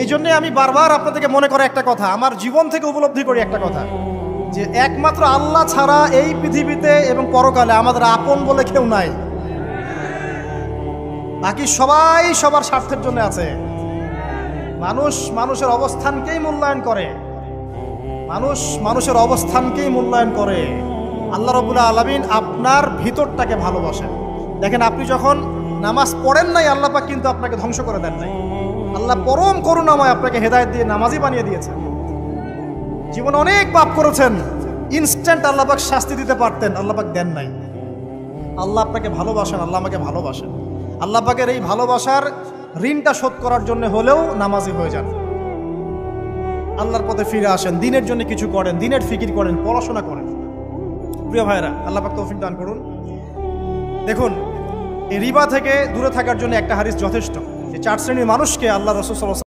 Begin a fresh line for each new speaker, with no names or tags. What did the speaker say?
এই জন্যে আমি বারবার আপনাদেরকে মনে করে একটা কথা, আমার জীবন থেকে উপলব্ধি করি একটা কথা, যে একমাত্র আল্লাহ ছাড়া এই পৃথিবীতে এবং পরকালে আমাদের আপন বলে কেউ নাই। বাকি সবাই সবার স্বার্থের জন্য আছে। মানুষ মানুষের অবস্থানকেই মূল্যায়ন করে, মানুষ মানুষের অবস্থানকেই মূল্যায়ন করে। আল্লাহ রাব্বুল আলামিন আপনার ভিতরটাকে ভালোবাসেন। দেখেন, আপনি যখন নামাজ পড়েন নাই, আল্লাহ পাক কিন্তু আপনাকে ধ্বংস করে দেন নাই। আল্লাহ পরম করুণাময় আপনাকে হেদায়েত দিয়ে নামাজি বানিয়ে দিয়েছেন। জীবনে অনেক পাপ করেছেন, ইনস্ট্যান্ট আল্লাহ পাক শাস্তি দিতে পারতেন, আল্লাহ পাক দেন নাই। আল্লাহ আপনাকে ভালোবাসেন, আল্লাহ আমাকে ভালোবাসেন। আল্লাহ পাকের এই ভালোবাসার ঋণটা শোধ করার জন্য হলেও নামাজি হয়ে যান, আল্লাহর পথে ফিরে আসেন, দিনের জন্য কিছু করেন, দিনের ফিকির করেন, পড়াশোনা করেন। প্রিয় ভাইরা, আল্লাহ পাক তৌফিক দান করুন। দেখুন, এই রিবা থেকে দূরে থাকার জন্য একটা হাদিস যথেষ্ট, যে 4 শ্রেণীর মানুষকে আল্লাহ রাসূল সাল্লাল্লাহু